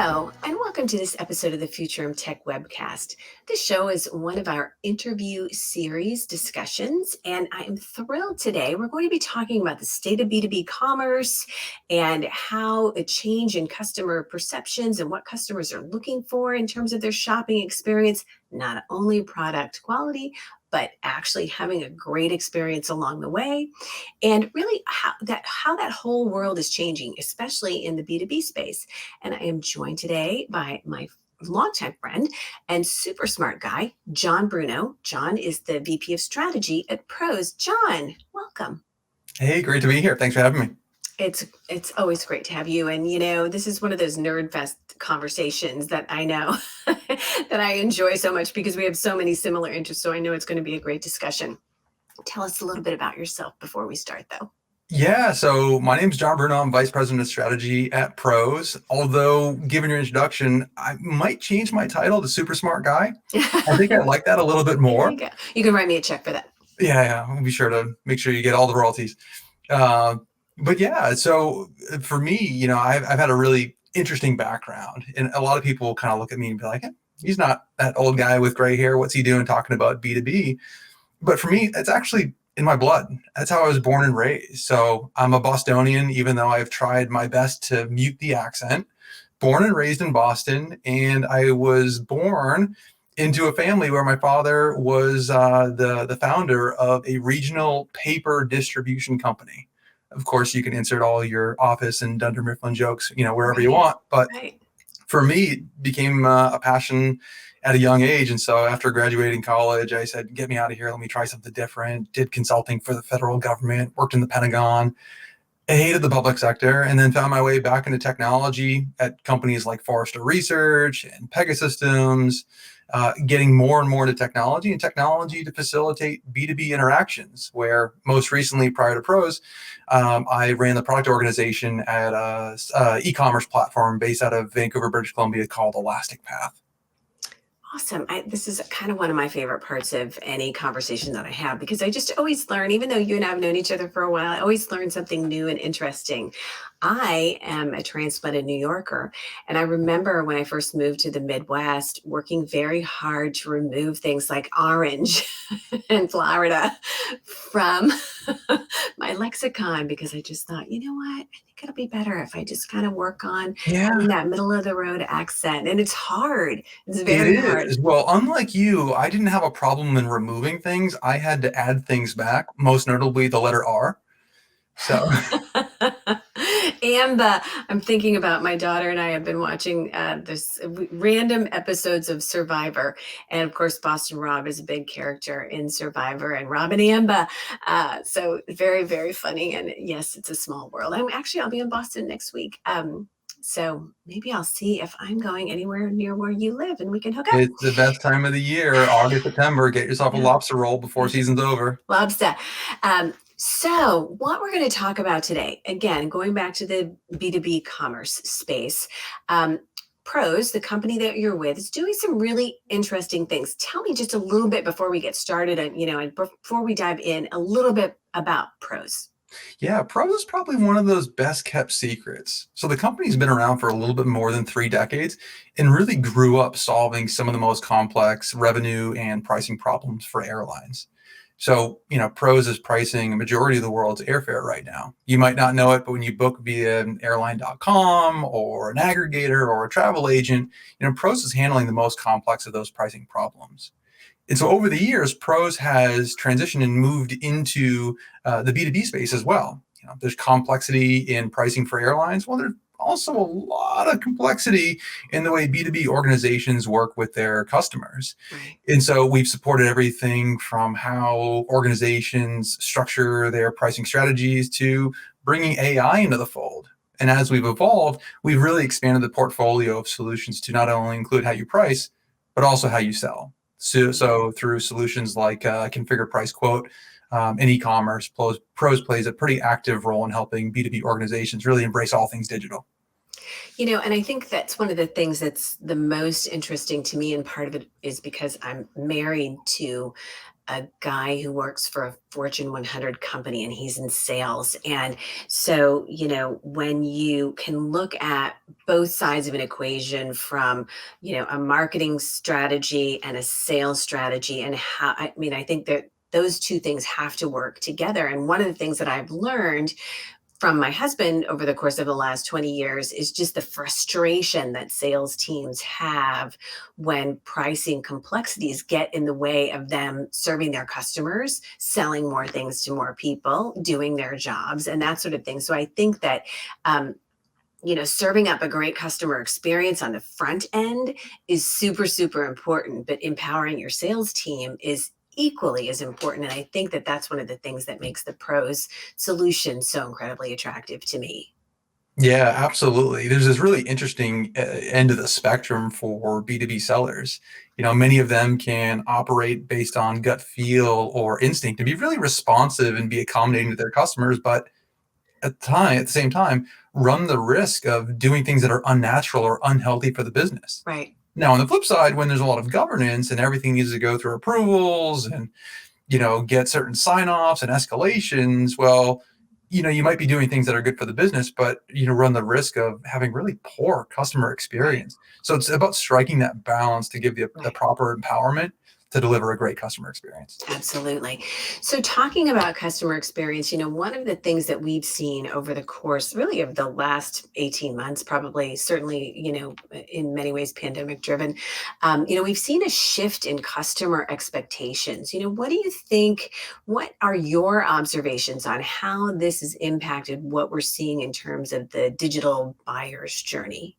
Hello, and welcome to this episode of the Futurum Tech Webcast. This show is one of our interview series discussions, and I am thrilled today. We're going to be talking about the state of B2B commerce and how a change in customer perceptions and what customers are looking for in terms of their shopping experience, not only product quality, but actually having a great experience along the way, and really how that whole world is changing, especially in the B2B space. And I am joined today by my longtime friend and super smart guy, John Bruno. John is the VP of Strategy at Pros. John, welcome. Hey, great to be here. Thanks for having me. It's always great to have you. And this is one of those nerd fest conversations that I know that I enjoy so much because we have so many similar interests. So I know it's going to be a great discussion. Tell us a little bit about yourself before we start, though. Yeah, so my name is John Bruno. I'm Vice President of Strategy at Pros. Although, given your introduction, I might change my title to Super Smart Guy. I think I like that a little bit more. There you go. You can write me a check for that. Yeah, I'll be sure to make sure you get all the royalties. But yeah, so for me, I've had a really interesting background, and a lot of people kind of look at me and be like, he's not that old guy with gray hair. What's he doing talking about B2B? But for me, it's actually in my blood. That's how I was born and raised. So I'm a Bostonian, even though I've tried my best to mute the accent. Born and raised in Boston, and I was born into a family where my father was the founder of a regional paper distribution company. Of course, you can insert all your Office and Dunder Mifflin jokes, wherever you want. But for me, it became a passion at a young age. And so after graduating college, I said, get me out of here. Let me try something different. Did consulting for the federal government, worked in the Pentagon. I hated the public sector, and then found my way back into technology at companies like Forrester Research and Pegasystems, getting more and more into technology to facilitate B2B interactions, where most recently, prior to Pros, I ran the product organization at a e-commerce platform based out of Vancouver, British Columbia called Elastic Path. Awesome. This is kind of one of my favorite parts of any conversation that I have, because I just always learn, even though you and I have known each other for a while, I always learn something new and interesting. I am a transplanted New Yorker, and I remember when I first moved to the Midwest, working very hard to remove things like orange and Florida from my lexicon, because I just thought, you know what? I think it'll be better if I just kind of work on having that middle of the road accent. And it's hard. It's very hard. Well, unlike you, I didn't have a problem in removing things. I had to add things back, most notably the letter R. So And I'm thinking about my daughter and I have been watching this random episodes of Survivor. And of course, Boston Rob is a big character in Survivor, and Rob and Amba. So very, very funny. And yes, it's a small world. I'll be in Boston next week. So maybe I'll see if I'm going anywhere near where you live and we can hook up. It's the best time of the year, August, September. Get yourself a lobster roll before season's over. Lobster. So what we're going to talk about today, again, going back to the B2B commerce space, Pros, the company that you're with, is doing some really interesting things. Tell me just a little bit before we get started, and before we dive in, a little bit about Pros. Yeah, Pros is probably one of those best kept secrets. So the company's been around for a little bit more than 3 decades and really grew up solving some of the most complex revenue and pricing problems for airlines. So, Pros is pricing a majority of the world's airfare right now. You might not know it, but when you book via airline.com or an aggregator or a travel agent, Pros is handling the most complex of those pricing problems. And so over the years, Pros has transitioned and moved into the B2B space as well. There's complexity in pricing for airlines. Well, there's also a lot of complexity in the way B2B organizations work with their customers. Right. And so we've supported everything from how organizations structure their pricing strategies to bringing AI into the fold. And as we've evolved, we've really expanded the portfolio of solutions to not only include how you price, but also how you sell. So through solutions like Configure Price Quote and e-commerce, Pros plays a pretty active role in helping B2B organizations really embrace all things digital. And I think that's one of the things that's the most interesting to me, and part of it is because I'm married to a guy who works for a Fortune 100 company and he's in sales. And so, when you can look at both sides of an equation from, a marketing strategy and a sales strategy, and how, I think that those two things have to work together. And one of the things that I've learned from my husband over the course of the last 20 years is just the frustration that sales teams have when pricing complexities get in the way of them serving their customers, selling more things to more people, doing their jobs, and that sort of thing. So I think that serving up a great customer experience on the front end is super, super important, but empowering your sales team is equally as important. And I think that that's one of the things that makes the pros solution so incredibly attractive to me. Yeah, absolutely. There's this really interesting end of the spectrum for B2B sellers. Many of them can operate based on gut feel or instinct and be really responsive and be accommodating to their customers, but at the same time, run the risk of doing things that are unnatural or unhealthy for the business. Right. Now, on the flip side, when there's a lot of governance and everything needs to go through approvals and get certain sign-offs and escalations, well, you might be doing things that are good for the business, but run the risk of having really poor customer Right. experience. So it's about striking that balance to give the Right. proper empowerment to deliver a great customer experience. Absolutely. So, talking about customer experience, one of the things that we've seen over the course really of the last 18 months, probably, certainly, in many ways pandemic driven, we've seen a shift in customer expectations. What do you think? What are your observations on how this has impacted what we're seeing in terms of the digital buyer's journey?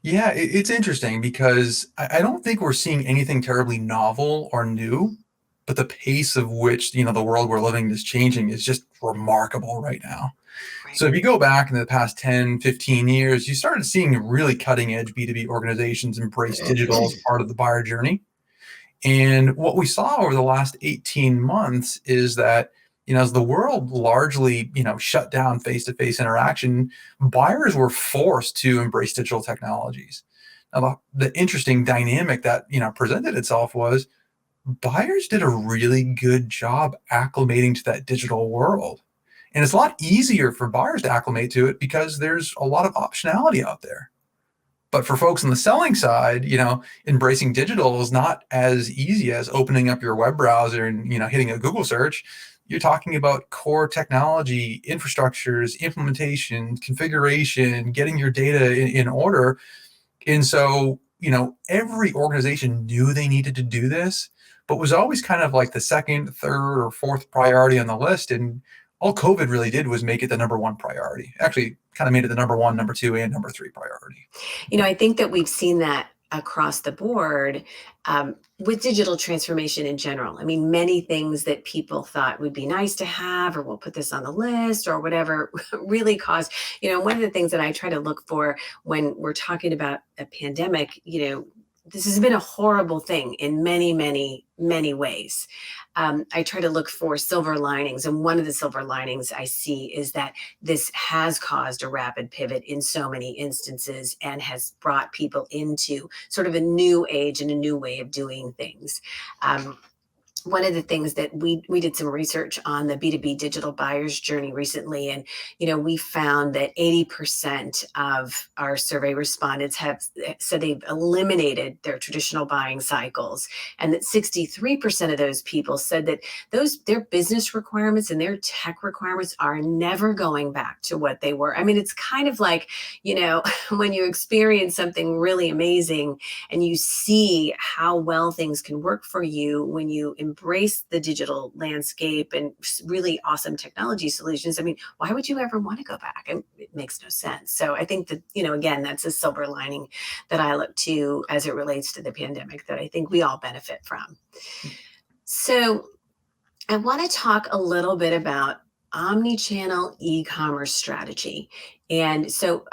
Yeah, it's interesting because I don't think we're seeing anything terribly novel or new, but the pace of which, the world we're living is changing is just remarkable right now. Right. So if you go back in the past 10, 15 years, you started seeing really cutting edge B2B organizations embrace digital as part of the buyer journey. And what we saw over the last 18 months is that, as the world largely, shut down face-to-face interaction, buyers were forced to embrace digital technologies. Now, the interesting dynamic that, presented itself was buyers did a really good job acclimating to that digital world. And it's a lot easier for buyers to acclimate to it because there's a lot of optionality out there. But for folks on the selling side, embracing digital is not as easy as opening up your web browser and, hitting a Google search. You're talking about core technology, infrastructures, implementation, configuration, getting your data in order. And so, every organization knew they needed to do this, but was always kind of like the second, third, or fourth priority on the list. And all COVID really did was make it the number one priority. Actually, kind of made it the number one, number two, and number three priority. I think that we've seen that across the board with digital transformation in general. I mean, many things that people thought would be nice to have, or we'll put this on the list, or whatever, really caused, one of the things that I try to look for when we're talking about a pandemic, this has been a horrible thing in many, many, many ways. I try to look for silver linings. And one of the silver linings I see is that this has caused a rapid pivot in so many instances and has brought people into sort of a new age and a new way of doing things. One of the things that we did some research on the B2B digital buyer's journey recently, and we found that 80% of our survey respondents have said they've eliminated their traditional buying cycles, and that 63% of those people said that their business requirements and their tech requirements are never going back to what they were. I mean, it's kind of like, when you experience something really amazing and you see how well things can work for you when you embrace the digital landscape and really awesome technology solutions. I mean, why would you ever want to go back? It makes no sense. So I think that, again, that's a silver lining that I look to as it relates to the pandemic that I think we all benefit from. So I want to talk a little bit about omni-channel e-commerce strategy. And so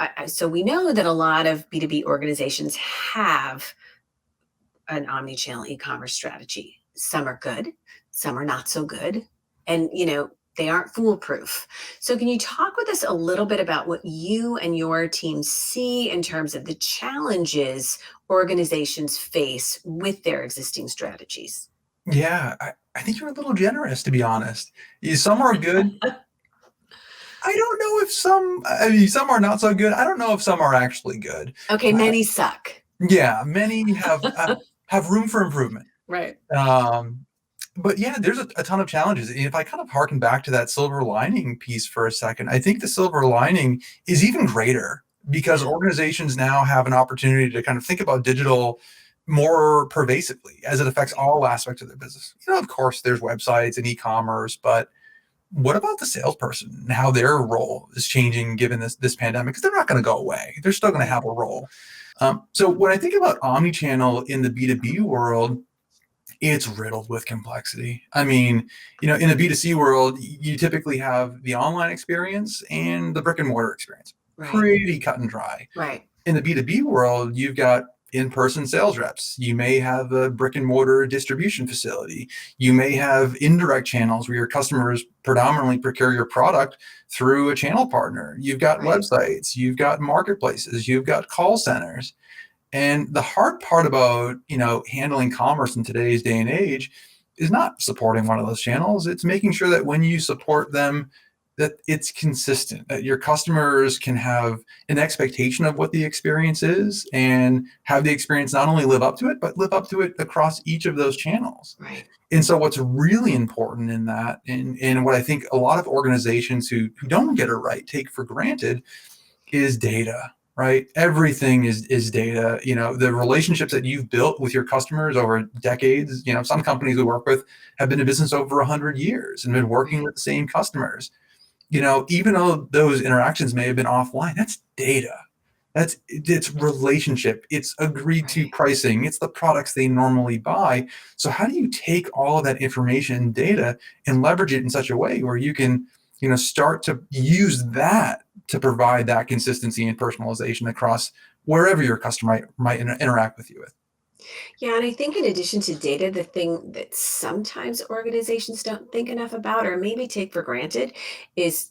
we know that a lot of B2B organizations have an omni-channel e-commerce strategy. Some are good, some are not so good, and they aren't foolproof. So can you talk with us a little bit about what you and your team see in terms of the challenges organizations face with their existing strategies? Yeah, I think you're a little generous, to be honest. Some are good. I don't know if I mean, some are not so good. I don't know if some are actually good. Okay, Uh, many suck. yeah, many have room for improvement. Right. Um, but yeah, there's a ton of challenges. If I kind of harken back to that silver lining piece for a second, I think the silver lining is even greater because Yeah. organizations now have an opportunity to kind of think about digital more pervasively as it affects Right. all aspects of their business. Of course, there's websites and e-commerce, but what about the salesperson and how their role is changing given this pandemic? Because they're not going to go away. They're still going to Right. have a role. So when I think about omnichannel in the B2B world, it's riddled with complexity. I mean, in the B2C world, you typically have the online experience and the brick and mortar experience. Right. Pretty cut and dry. Right. In the B2B world, you've got in-person sales reps. You may have a brick and mortar distribution facility. You may have indirect channels where your customers predominantly procure your product through a channel partner. You've got Right. websites, you've got marketplaces, you've got call centers. And the hard part about, handling commerce in today's day and age is not supporting one of those channels. It's making sure that when you support them, that it's consistent, that your customers can have an expectation of what the experience is and have the experience not only live up to it, but live up to it across each of those channels. Right. And so what's really important in that, and what I think a lot of organizations who don't get it right take for granted is data, right? Everything is data. The relationships that you've built with your customers over decades. Some companies we work with have been in business over 100 years and been working Right. with the same customers. Even though those interactions may have been offline, that's data. It's relationship. It's agreed to Right. pricing. It's the products they normally buy. So how do you take all of that information and data and leverage it in such a way where you can, start to use that to provide that consistency and personalization across wherever your customer might interact with you with? Yeah, and I think in addition to data, the thing that sometimes organizations don't think enough about or maybe take for granted is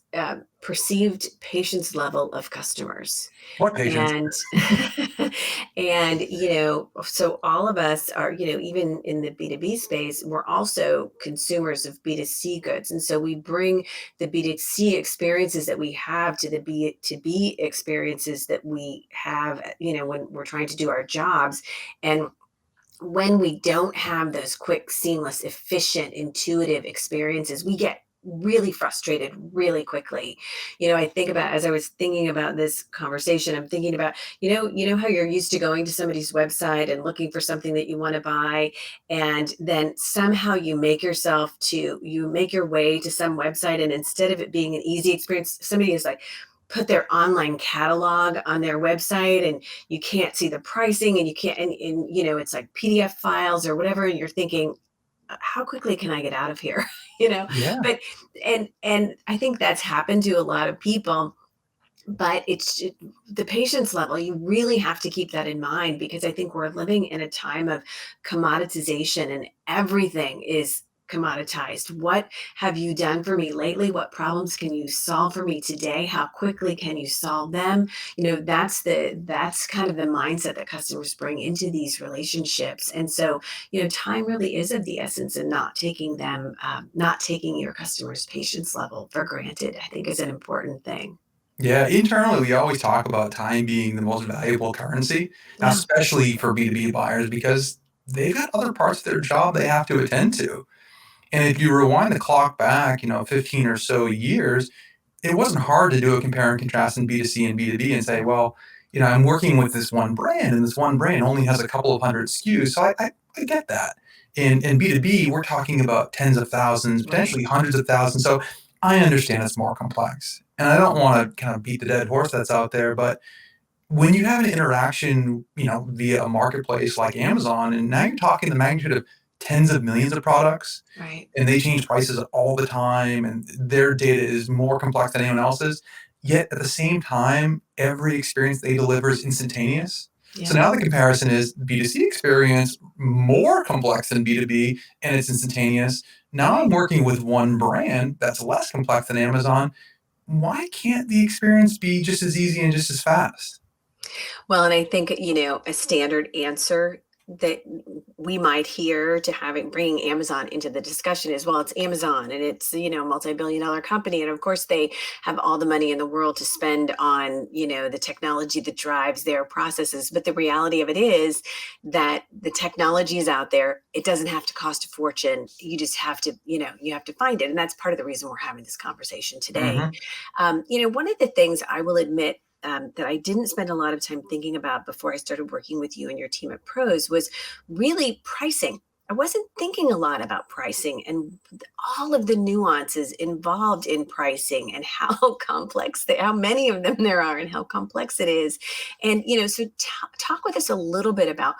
perceived patience level of customers. What patience? And and so all of us are, even in the B2B space, we're also consumers of B2C goods. And so we bring the B2C experiences that we have to the B2B experiences that we have, when we're trying to do our jobs. And when we don't have those quick, seamless, efficient, intuitive experiences, we get really frustrated really quickly. I think about as I was thinking about this conversation, I'm thinking about, how you're used to going to somebody's website and looking for something that you want to buy. And then somehow you make your way to some website. And instead of it being an easy experience, somebody is like, put their online catalog on their website and you can't see the pricing and you can't and it's like PDF files or whatever and you're thinking how quickly can I get out of here Yeah. but and I think that's happened to a lot of people, but the patience level, you really have to keep that in mind because I think we're living in a time of commoditization and everything is commoditized. What have you done for me lately? What problems can you solve for me today? How quickly can you solve them? That's kind of the mindset that customers bring into these relationships. And so, time really is of the essence and not taking your customers' patience level for granted, I think is an important thing. Yeah, internally, we always talk about time being the most valuable currency, Yeah. especially for B2B buyers, because they've got other parts of their job they have to attend to. And if you rewind the clock back, 15 or so years, it wasn't hard to do a compare and contrast in B2C and B2B and say, well, I'm working with this one brand, and this one brand only has a couple of hundred SKUs. So I get that. In B2B, we're talking about tens of thousands, Right. potentially hundreds of thousands. So I understand it's more complex. And I don't want to kind of beat the dead horse that's out there, but when you have an interaction, via a marketplace like Amazon, and now you're talking the magnitude of tens of millions of products, Right. and they change prices all the time, and their data is more complex than anyone else's. Yet at the same time, every experience they deliver is instantaneous. So Yeah. now the comparison is B2C experience more complex than B2B, and it's instantaneous. Now I'm Right. working with one brand that's less complex than Amazon. Why can't the experience be just as easy and just as fast? Well, and I think, a standard answer that we might hear to bringing Amazon into the discussion is, well, it's Amazon and it's, multi-billion-dollar company. And of course they have all the money in the world to spend on, the technology that drives their processes. But the reality of it is that the technology is out there. It doesn't have to cost a fortune. You just have to, you have to find it. And that's part of the reason we're having this conversation today. Mm-hmm. One of the things I will admit that I didn't spend a lot of time thinking about before I started working with you and your team at Pros was really pricing. I wasn't thinking a lot about pricing and all of the nuances involved in pricing and how how many of them there are and how complex it is. And, so talk with us a little bit about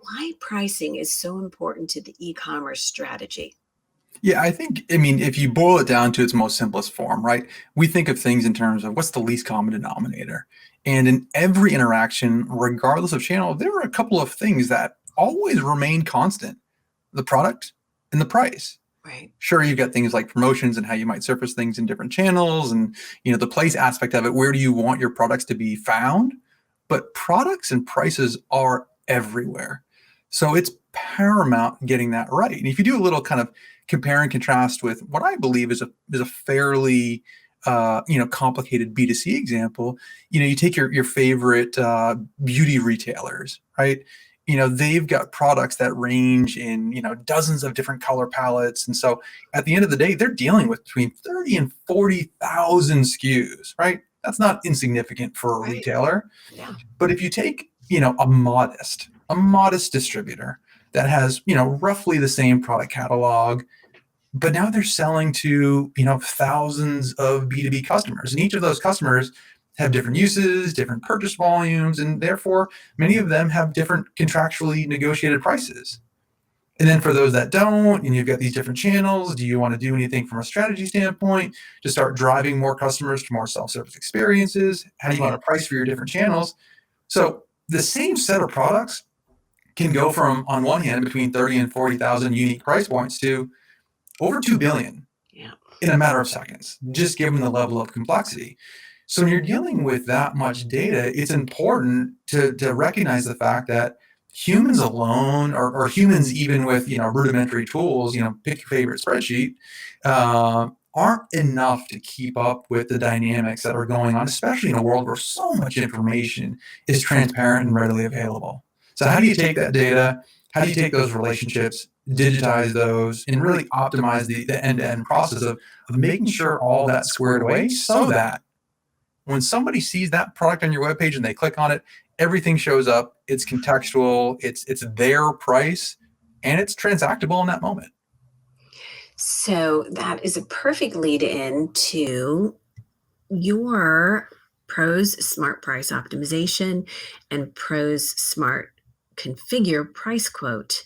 why pricing is so important to the e-commerce strategy. Yeah, I mean, if you boil it down to its most simplest form, right? We think of things in terms of what's the least common denominator. And in every interaction, regardless of channel, there are a couple of things that always remain constant: the product and the price. Right. Sure, you've got things like promotions and how you might surface things in different channels and, the place aspect of it. Where do you want your products to be found? But products and prices are everywhere. So it's paramount getting that right. And if you do a little kind of compare and contrast with what I believe is a fairly complicated B2C example, you take your favorite beauty retailers, right? They've got products that range in, dozens of different color palettes. And so at the end of the day, they're dealing with between 30 and 40,000 SKUs, right? That's not insignificant for a Right. retailer. Yeah. But if you take, a modest distributor that has, roughly the same product catalog, but now they're selling to, thousands of B2B customers. And each of those customers have different uses, different purchase volumes, and therefore many of them have different contractually negotiated prices. And then for those that don't, and you've got these different channels, do you want to do anything from a strategy standpoint to start driving more customers to more self-service experiences? How do you want to price for your different channels? So the same set of products can go from, on one hand, between 30 and 40,000 unique price points to over 2 billion in a matter of seconds, just given the level of complexity. So when you're dealing with that much data, it's important to recognize the fact that humans alone, or humans even with rudimentary tools, pick your favorite spreadsheet, aren't enough to keep up with the dynamics that are going on, especially in a world where so much information is transparent and readily available. So how do you take that data? How do you take those relationships, digitize those, and really optimize the end-to-end process of making sure all that's squared away so that when somebody sees that product on your webpage and they click on it, everything shows up, it's contextual, it's their price, and it's transactable in that moment. So that is a perfect lead in to your Pros Smart Price Optimization and Pros Smart Configure Price Quote,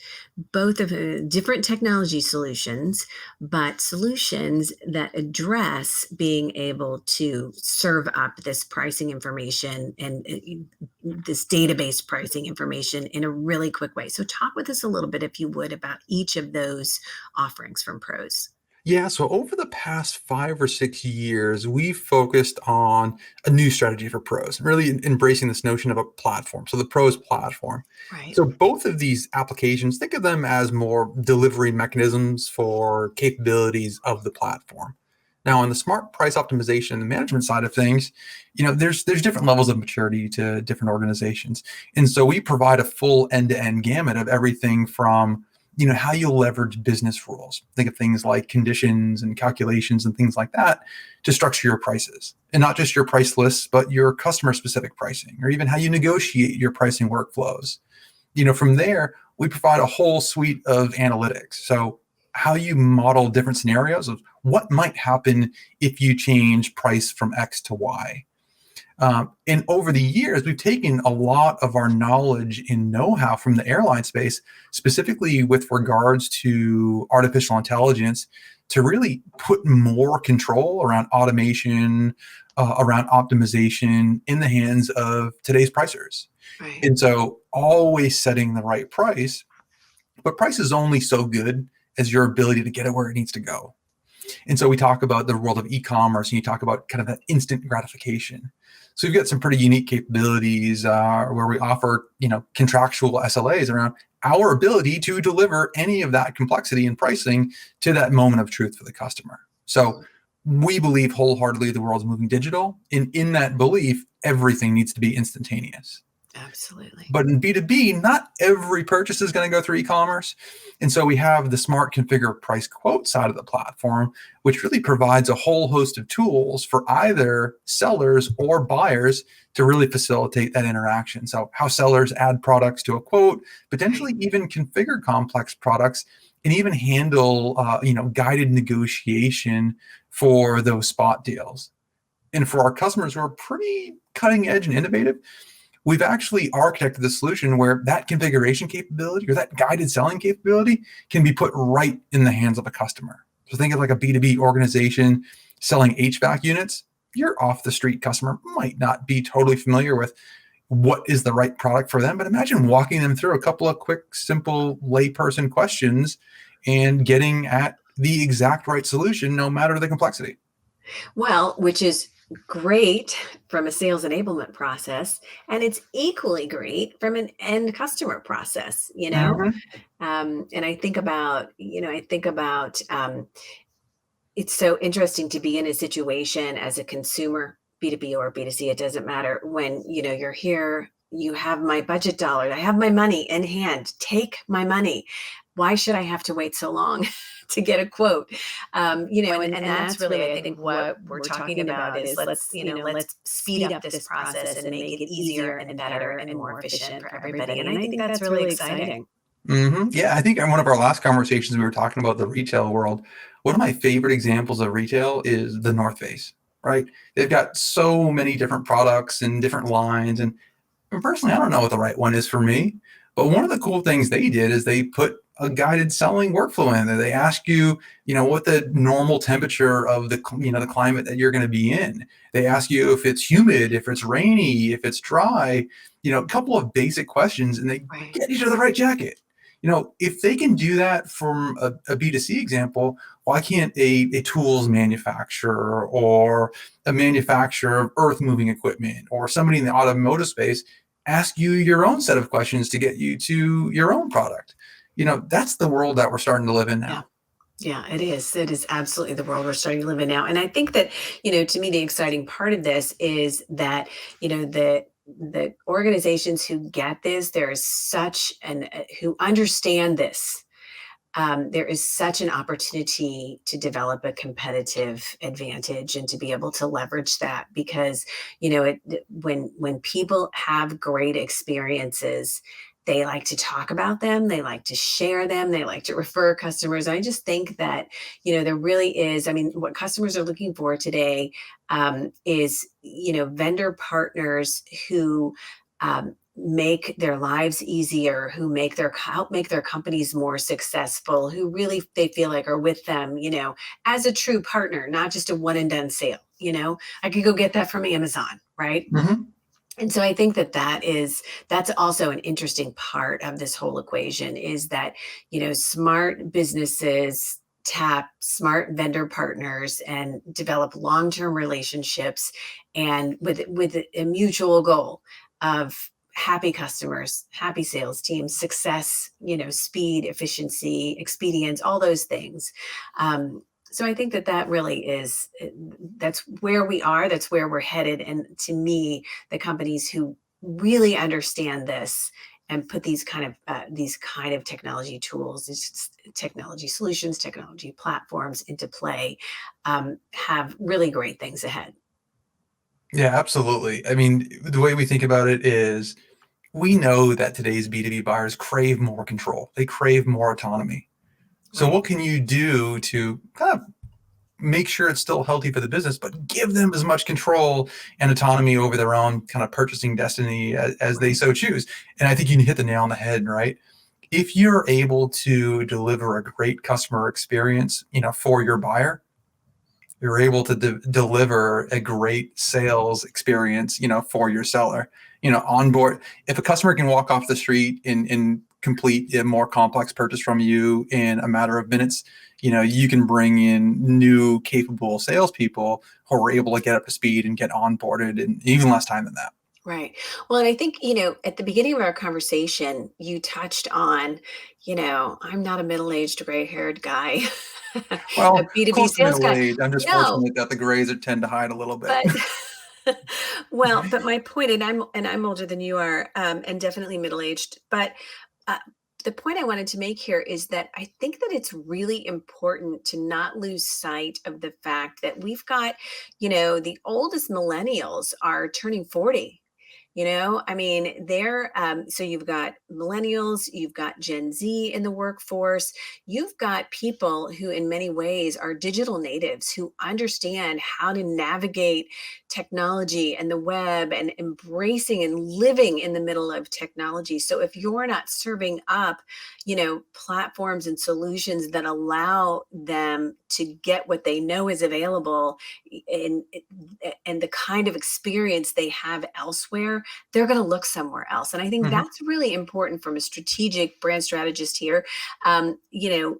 both of different technology solutions, but solutions that address being able to serve up this pricing information and this database pricing information in a really quick way. So talk with us a little bit, if you would, about each of those offerings from Pros. Yeah, so over the past 5 or 6 years, we've focused on a new strategy for pros, really embracing this notion of a platform. So the pros platform. Right. So both of these applications, think of them as more delivery mechanisms for capabilities of the platform. Now, on the smart price optimization and the management side of things, there's different levels of maturity to different organizations. And so we provide a full end-to-end gamut of everything from how you leverage business rules. Think of things like conditions and calculations and things like that to structure your prices, and not just your price lists, but your customer specific pricing, or even how you negotiate your pricing workflows. From there, we provide a whole suite of analytics. So how you model different scenarios of what might happen if you change price from X to Y. And over the years, we've taken a lot of our knowledge and know-how from the airline space, specifically with regards to artificial intelligence, to really put more control around automation, around optimization in the hands of today's pricers. Right. And so always setting the right price, but price is only so good as your ability to get it where it needs to go. And so we talk about the world of e-commerce, and you talk about kind of that instant gratification. So we've got some pretty unique capabilities where we offer, contractual SLAs around our ability to deliver any of that complexity and pricing to that moment of truth for the customer. So we believe wholeheartedly the world's moving digital. And in that belief, everything needs to be instantaneous. Absolutely. But in B2B, not every purchase is going to go through e-commerce. And so we have the smart configure price quote side of the platform, which really provides a whole host of tools for either sellers or buyers to really facilitate that interaction. So how sellers add products to a quote, potentially even configure complex products, and even handle guided negotiation for those spot deals. And for our customers who are pretty cutting edge and innovative, we've actually architected the solution where that configuration capability or that guided selling capability can be put right in the hands of a customer. So think of like a B2B organization selling HVAC units. Your off the street customer might not be totally familiar with what is the right product for them, but imagine walking them through a couple of quick, simple layperson questions and getting at the exact right solution, no matter the complexity. Well, which is great from a sales enablement process, and it's equally great from an end customer process, and it's so interesting to be in a situation as a consumer, B2B or B2C, it doesn't matter, when you're here, you have my budget dollar, I have my money in hand, take my money. Why should I have to wait so long to get a quote? And that's really, I think, what we're talking about is let's speed up this process and make it easier and better and more efficient for everybody. And I think that's really exciting. Yeah, I think in one of our last conversations, we were talking about the retail world. One of my favorite examples of retail is the North Face, right? They've got so many different products and different lines. And personally, I don't know what the right one is for me. But one of the cool things they did is they put a guided selling workflow in there. They ask you, what the normal temperature of the climate that you're going to be in. They ask you if it's humid, if it's rainy, if it's dry, a couple of basic questions, and they get you to the right jacket. If they can do that from a B2C example, why can't a tools manufacturer or a manufacturer of earth moving equipment or somebody in the automotive space ask you your own set of questions to get you to your own product? That's the world that we're starting to live in now. Yeah, it is. It is absolutely the world we're starting to live in now. And I think that, to me, the exciting part of this is that, the organizations who get this, there is such who understand this. There is such an opportunity to develop a competitive advantage and to be able to leverage that because, when people have great experiences, they like to talk about them, they like to share them, they like to refer customers. I just think that, there really is, what customers are looking for today is, vendor partners who make their lives easier, who help make their companies more successful, who really they feel like are with them, as a true partner, not just a one and done sale. I could go get that from Amazon, right? Mm-hmm. And so I think that's also an interesting part of this whole equation is that, smart businesses tap smart vendor partners and develop long-term relationships and with a mutual goal of happy customers, happy sales teams, success, speed, efficiency, expedience, all those things. So I think that really is, that's where we are, that's where we're headed. And to me, the companies who really understand this and put these kind of technology tools, these technology solutions, technology platforms into play, have really great things ahead. Yeah, absolutely. The way we think about it is we know that today's B2B buyers crave more control. They crave more autonomy. So Right. what can you do to kind of make sure it's still healthy for the business, but give them as much control and autonomy over their own kind of purchasing destiny as they so choose? And I think you hit the nail on the head, right? If you're able to deliver a great customer experience, for your buyer, you're able to deliver a great sales experience, for your seller. On board, if a customer can walk off the street and complete a more complex purchase from you in a matter of minutes, you can bring in new capable salespeople who are able to get up to speed and get onboarded in even less time than that. Right. Well, and I think, at the beginning of our conversation, you touched on, I'm not a middle-aged gray-haired guy, a Well, B2B close to sales middle guy. age. I'm just No, fortunate that the grays tend to hide a little bit. but well, but my point, and I'm older than you are, and definitely middle-aged, but uh, the point I wanted to make here is that I think that it's really important to not lose sight of the fact that we've got, the oldest millennials are turning 40. I mean, so you've got millennials, you've got Gen Z in the workforce, you've got people who, in many ways, are digital natives who understand how to navigate technology and the web and embracing and living in the middle of technology. So if you're not serving up, platforms and solutions that allow them to get what they know is available and and the kind of experience they have elsewhere, they're going to look somewhere else. And I think Mhm. that's really important from a strategic brand strategist here.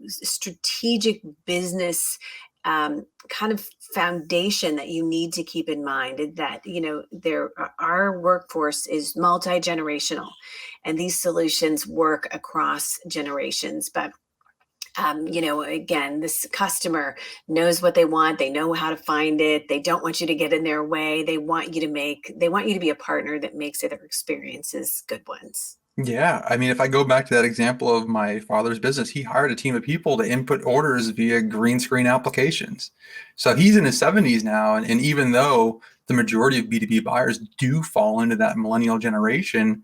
Strategic business kind of foundation that you need to keep in mind is that our workforce is multi-generational, and these solutions work across generations. But again, this customer knows what they want. They know how to find it. They don't want you to get in their way. They want you to be a partner that makes their experiences good ones. Yeah, I mean, if I go back to that example of my father's business, he hired a team of people to input orders via green screen applications. So he's in his 70s now, and even though the majority of B2B buyers do fall into that millennial generation,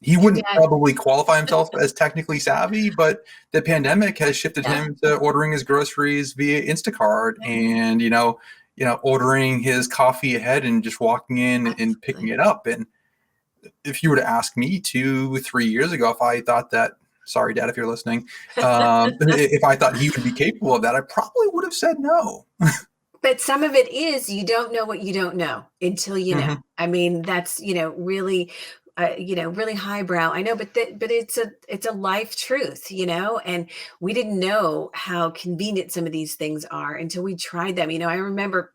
he Your wouldn't dad, probably qualify himself as technically savvy, but the pandemic has shifted yeah, him to ordering his groceries via Instacart and, ordering his coffee ahead and just walking in and picking absolutely. it up. And if you were to ask me 2, 3 years ago if I thought that, sorry, Dad, if you're listening, if I thought he would be capable of that, I probably would have said no. But some of it is you don't know what you don't know until you know. Mhm. I mean, that's really, really highbrow. I know, but it's a life truth, and we didn't know how convenient some of these things are until we tried them. I remember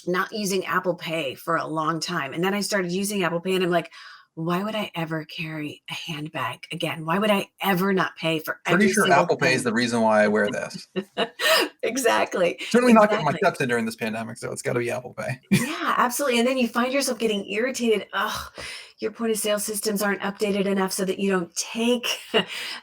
not using Apple Pay for a long time. And then I started using Apple Pay and I'm like, why would I ever carry a handbag again? Why would I ever not pay for Pretty every sure single Apple Pay is thing? the reason why I wear this. Exactly. Certainly not getting my Exactly. steps in during this pandemic, so it's got to be Apple Pay. Yeah, absolutely. And then you find yourself getting irritated. Oh, your point of sale systems aren't updated enough so that you don't take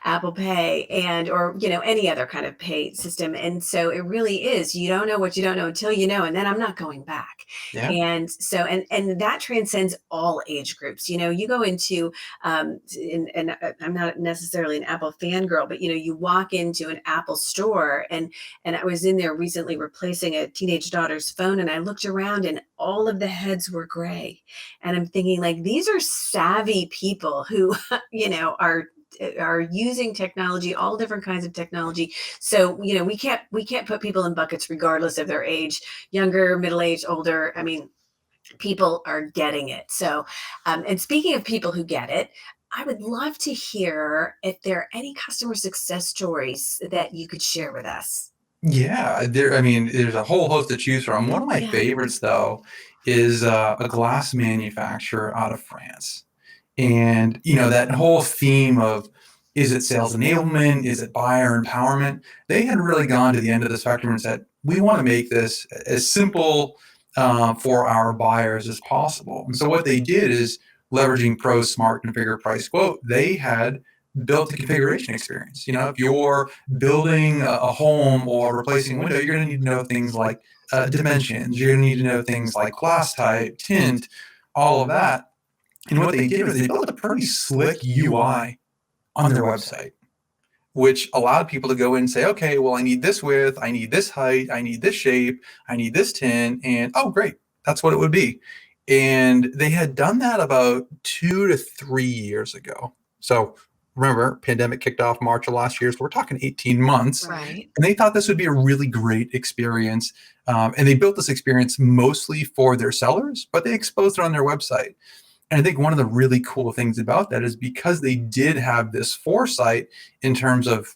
Apple Pay or any other kind of pay system. And so it really is, you don't know what you don't know until you know, and then I'm not going back. Yeah. And so and that transcends all age groups. You go into and I'm not necessarily an Apple fangirl, but you walk into an Apple store and I was in there recently replacing a teenage daughter's phone, and I looked around and all of the heads were gray. And I'm thinking, like, these are savvy people who, are using technology, all different kinds of technology. So, we can't put people in buckets regardless of their age, younger, middle-aged, older. I mean, people are getting it. So, and speaking of people who get it, I would love to hear if there are any customer success stories that you could share with us. Yeah, I mean, there's a whole host to choose from. One of my Yeah. favorites, though, is a glass manufacturer out of France. And, that whole theme of, is it sales enablement? Is it buyer empowerment? They had really gone to the end of the spectrum and said, we want to make this as simple for our buyers as possible. And so what they did is leveraging Pro's Smart Configure Price Quote, they had built a configuration experience. If you're building a home or replacing a window, you're going to need to know things like dimensions. You're going to need to know things like glass type, tint, all of that. And what they did was they built a pretty slick UI on their website, which allowed people to go in and say, okay, well, I need this width, I need this height, I need this shape, I need this tint, and oh, great, that's what it would be. And they had done that about 2 to 3 years ago. So remember, pandemic kicked off March of last year, so we're talking 18 months. Right. And they thought this would be a really great experience. And they built this experience mostly for their sellers, but they exposed it on their website. And I think one of the really cool things about that is because they did have this foresight in terms of,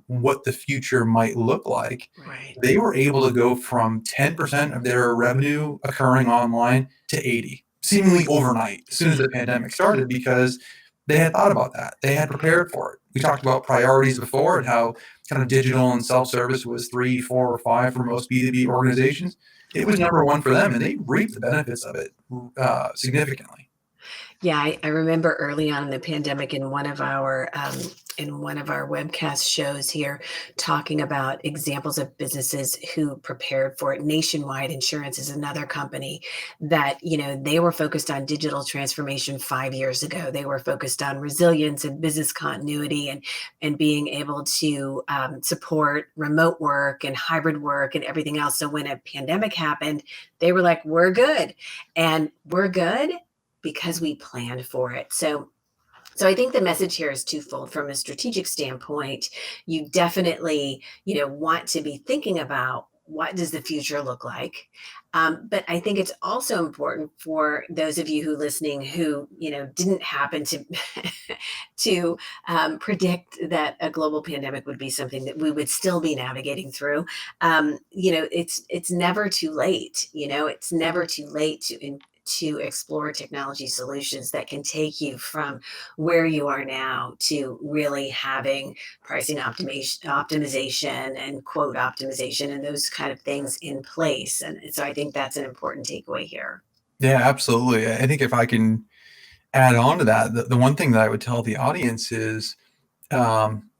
what the future might look like, Right. they were able to go from 10% of their revenue occurring online to 80. seemingly overnight as soon as the pandemic started because they had thought about that. They had prepared for it. We talked about priorities before and how kind of digital and self-service was 3, 4, or 5 for most B2B organizations. It was number one for them, and they reaped the benefits of it significantly. Yeah, I remember early on in the pandemic in one of our webcast shows here, talking about examples of businesses who prepared for it. Nationwide Insurance is another company that, they were focused on digital transformation 5 years ago. They were focused on resilience and business continuity and being able to support remote work and hybrid work and everything else. So when a pandemic happened, they were like, we're good. And we're good because we planned for it. So I think the message here is twofold. From a strategic standpoint, you definitely, want to be thinking about what does the future look like. But I think it's also important for those of you who listening who, didn't happen to predict that a global pandemic would be something that we would still be navigating through. It's never too late. It's never too late to explore technology solutions that can take you from where you are now to really having pricing optimization and quote optimization and those kind of things in place. And so I think that's an important takeaway here. Yeah, absolutely. I think if I can add on to that, the one thing that I would tell the audience is um,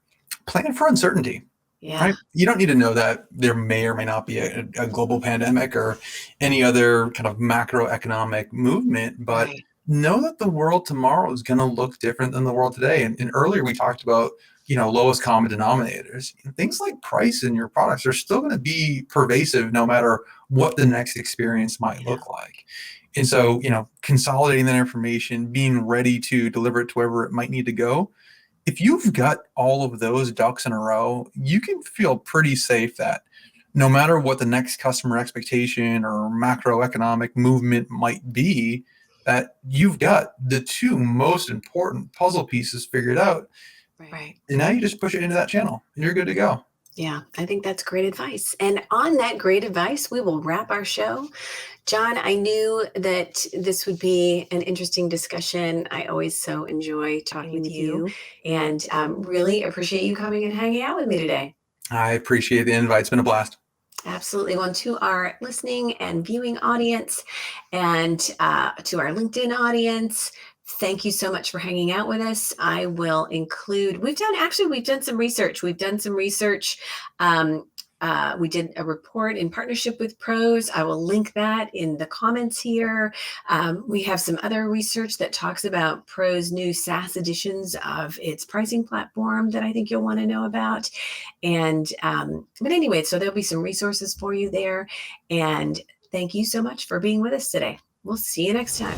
plan for uncertainty. Yeah. Right. You don't need to know that there may or may not be a global pandemic or any other kind of macroeconomic movement, but Right. know that the world tomorrow is going to look different than the world today. And earlier we talked about, lowest common denominators. Things like price in your products are still going to be pervasive no matter what the next experience might Yeah. look like. And so, consolidating that information, being ready to deliver it to wherever it might need to go, if you've got all of those ducks in a row, you can feel pretty safe that no matter what the next customer expectation or macroeconomic movement might be, that you've got the two most important puzzle pieces figured out. Right. And now you just push it into that channel and you're good to go. Yeah, I think that's great advice. And on that great advice, we will wrap our show. John, I knew that this would be an interesting discussion. I always so enjoy talking with you and really appreciate you coming and hanging out with me today. I appreciate the invite. It's been a blast. Absolutely. Well, to our listening and viewing audience and to our LinkedIn audience, thank you so much for hanging out with us. I will include, we've done some research. We did a report in partnership with Pros. I will link that in the comments here. We have some other research that talks about Pros' new SaaS editions of its pricing platform that I think you'll want to know about. And, but anyway, so there'll be some resources for you there. And thank you so much for being with us today. We'll see you next time.